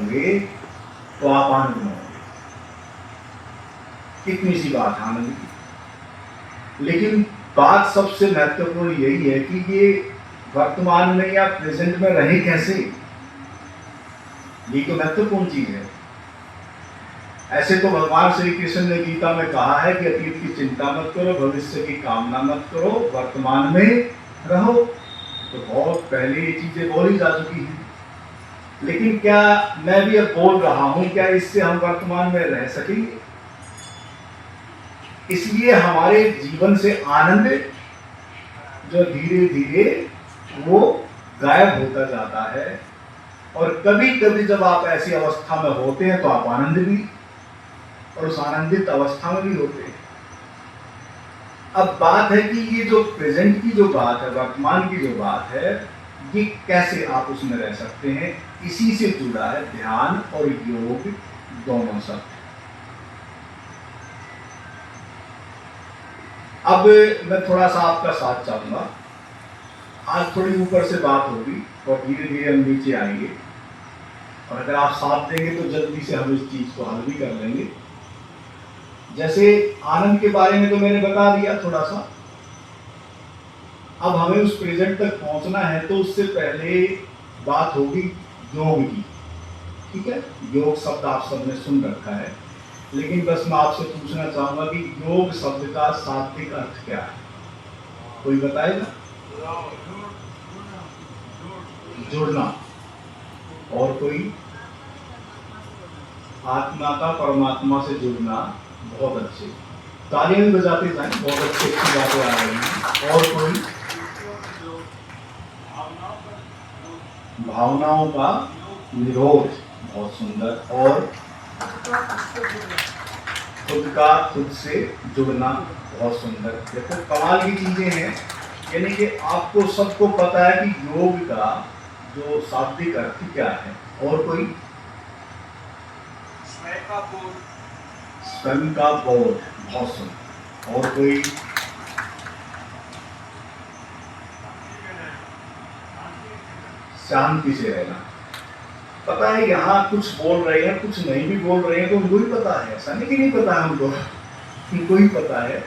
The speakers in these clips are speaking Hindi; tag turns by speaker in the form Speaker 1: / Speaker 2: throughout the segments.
Speaker 1: होंगे तो आप आनंद में होंगे। कितनी सी बात है आनंद की। लेकिन बात सबसे महत्वपूर्ण यही है कि ये वर्तमान में या प्रेजेंट में रहे कैसे, ये तो महत्वपूर्ण चीज है। ऐसे तो भगवान श्री कृष्ण ने गीता में कहा है कि अतीत की चिंता मत करो, भविष्य की कामना मत करो, वर्तमान में रहो। तो बहुत पहले ये चीजें बोली जा चुकी हैं। लेकिन क्या मैं भी अब बोल रहा हूं, क्या इससे हम वर्तमान में रह सकेंगे? इसलिए हमारे जीवन से आनंद जो धीरे धीरे वो गायब होता जाता है। और कभी कभी जब आप ऐसी अवस्था में होते हैं तो आप आनंद भी और उस आनंदित अवस्था में भी होते हैं। अब बात है कि ये जो प्रेजेंट की जो बात है, वर्तमान की जो बात है, ये कैसे आप उसमें रह सकते हैं, इसी से जुड़ा है ध्यान और योग दोनों शब्द। अब मैं थोड़ा सा आपका साथ चाहूंगा। आज थोड़ी ऊपर से बात होगी और धीरे धीरे हम नीचे आएंगे, और अगर आप साथ देंगे तो जल्दी से हम इस चीज को हल भी कर लेंगे। जैसे आनंद के बारे में तो मैंने बता दिया थोड़ा सा। अब हमें उस प्रेजेंट तक पहुंचना है तो उससे पहले बात होगी योग की। ठीक है, योग शब्द आप सबने सुन रखा है, लेकिन बस मैं आपसे पूछना चाहूंगा कि योग शब्द का शाब्दिक अर्थ क्या है? कोई बताएगा? जुड़ना। और कोई? आत्मा का परमात्मा से जुड़ना। बहुत अच्छे, तालियां भी बजाते जाएं, बहुत अच्छी अच्छी बातें आ रही हैं। और कोई? भावनाओं का निरोध। बहुत सुंदर। और खुद का खुद से जुड़ना। बहुत सुंदर। देखो कमाल की चीजें हैं, यानी कि आपको सबको पता है कि योग का जो शाब्दिक अर्थ क्या है। और कोई? स्वयं का बोध। बहुत सुंदर। और कोई? शांति से रहना। पता है यहाँ कुछ बोल रहे हैं, कुछ नहीं भी बोल रहे हैं, तो उनको ही पता है, ऐसा नहीं कि नहीं पता है हमको, उनको ही पता है।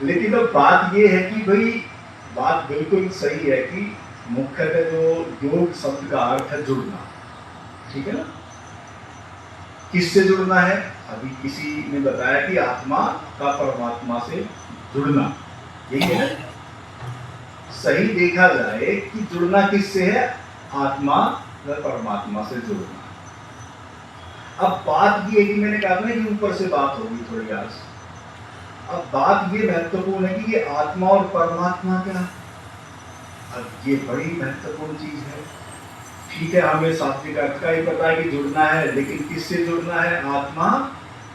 Speaker 1: लेकिन अब बात ये है कि भाई बात बिल्कुल सही है कि मुख्यतः जो योग शब्द का अर्थ है जुड़ना। ठीक है ना? किससे जुड़ना है? अभी किसी ने बताया कि आत्मा का परमात्मा से जुड़ना, यही है। सही देखा जाए कि जुड़ना किससे है? आत्मा व परमात्मा से जुड़ना। अब बात ये है कि मैंने कहा ना कि ऊपर से बात होगी थोड़ी आज। अब बात ये महत्वपूर्ण है कि ये आत्मा और परमात्मा क्या? अब ये बड़ी महत्वपूर्ण चीज है। ठीक है, हमें शास्त्रिक अर्थ का ही पता है कि जुड़ना है, लेकिन किससे जुड़ना है? आत्मा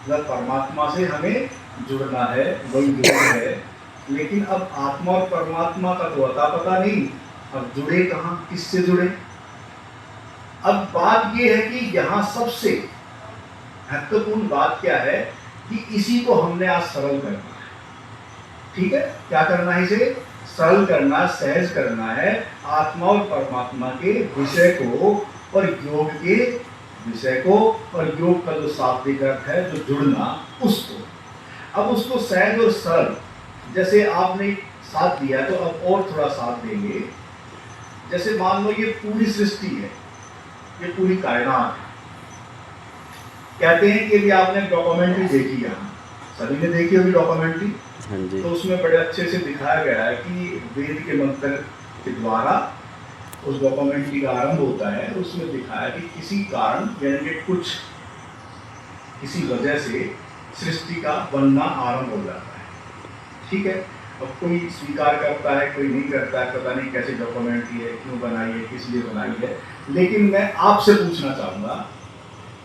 Speaker 1: व परमात्मा से हमें जुड़ना है, वही योग है। लेकिन अब आत्मा और परमात्मा का तो अता पता नहीं, अब जुड़े कहाँ, किससे जुड़े? अब बात यह है कि यहाँ सबसे महत्वपूर्ण बात क्या है कि इसी को हमने आज सरल करना है। ठीक है, क्या करना है? इसे सरल करना, सहज करना है। आत्मा और परमात्मा के विषय को और योग के विषय को, और योग का जो शाब्दिक अर्थ है जो जुड़ना, उसको। अब उसको सहज और सरल, जैसे आपने साथ दिया तो अब और थोड़ा साथ देंगे। जैसे मान लो ये पूरी सृष्टि है, ये पूरी कायनात है। कहते हैं कि अभी आपने डॉक्यूमेंट्री देखी है, सभी ने देखी होगी डॉक्यूमेंट्री। तो उसमें बड़े अच्छे से दिखाया गया है कि वेद के मंत्र के द्वारा उस डॉक्यूमेंट्री का आरंभ होता है। उसमें दिखाया कि किसी कारण, यानी कि कुछ किसी वजह से सृष्टि का बनना आरंभ हो जाता है। ठीक है, अब कोई स्वीकार करता है, कोई नहीं करता है, पता नहीं कैसी डॉक्यूमेंट्री है, क्यों बनाई है, किस लिए बनाई है। लेकिन मैं आपसे पूछना चाहूंगा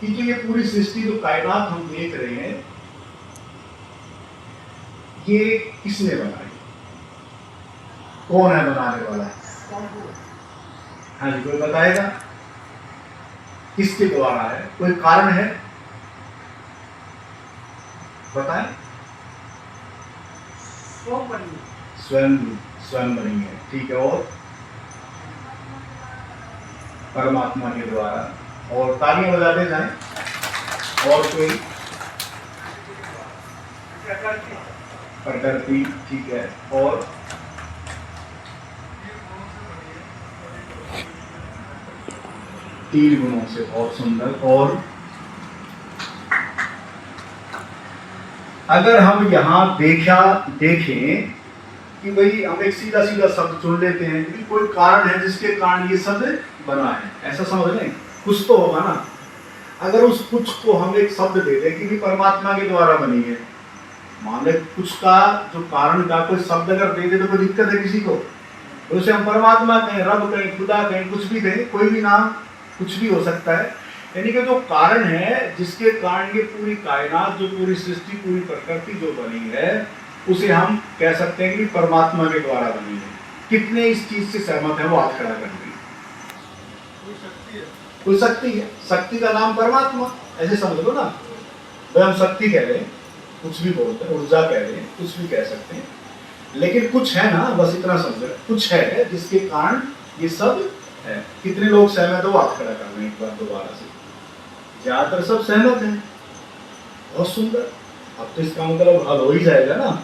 Speaker 1: कि जो ये पूरी सृष्टि, जो कायनात हम देख रहे हैं, ये किसने बनाई? कौन है बनाने वाला? हाँ जी, कोई बताएगा? किसके द्वारा है? कोई कारण है? बताएं। स्वयं बनी है। ठीक है, और परमात्मा के द्वारा। और तालियां बजाते जाएं। और कोई प्रकृति, ठीक है, और तीन गुणों से, बहुत सुंदर। और अगर हम यहाँ देखें कि भाई हम एक सीधा सीधा शब्द चुन लेते हैं कि कोई कारण है जिसके कारण ये शब्द बना है, ऐसा समझ लें, कुछ तो होगा ना। अगर उस कुछ को हम एक शब्द दे दें कि भी परमात्मा के द्वारा बनी है, मान ले कुछ का जो कारण का कोई शब्द अगर दे दे तो कोई दिक्कत है किसी को? तो उसे हम परमात्मा कहें, रब कहें, खुदा कहें, कुछ भी कहें, कोई भी नाम, कुछ भी हो सकता है। यानी कि जो कारण है जिसके कारण ये पूरी कायनात, जो पूरी सृष्टि, पूरी प्रकृति जो बनी है, उसे हम कह सकते हैं कि परमात्मा के द्वारा बनी है। कितने इस चीज से सहमत है? वो हाथ खड़ा कर दी। कोई शक्ति है, शक्ति का नाम परमात्मा, ऐसे समझ लो ना। तो हम शक्ति कह रहे हैं, कुछ भी बोलते हैं, ऊर्जा कह रहे हैं, कुछ भी कह सकते हैं, लेकिन कुछ है ना, बस इतना समझो, कुछ है जिसके कारण ये सब है। कितने लोग सहमत हो? हाथ खड़ा कर रहे हैं एक बार दोबारा से। ज्यादातर सब सहमत हैं। बहुत सुंदर। अब तो इसका मतलब हल हो ही जाएगा ना।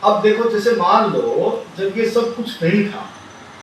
Speaker 1: अब देखो, जैसे मान लो जब ये सब कुछ नहीं था,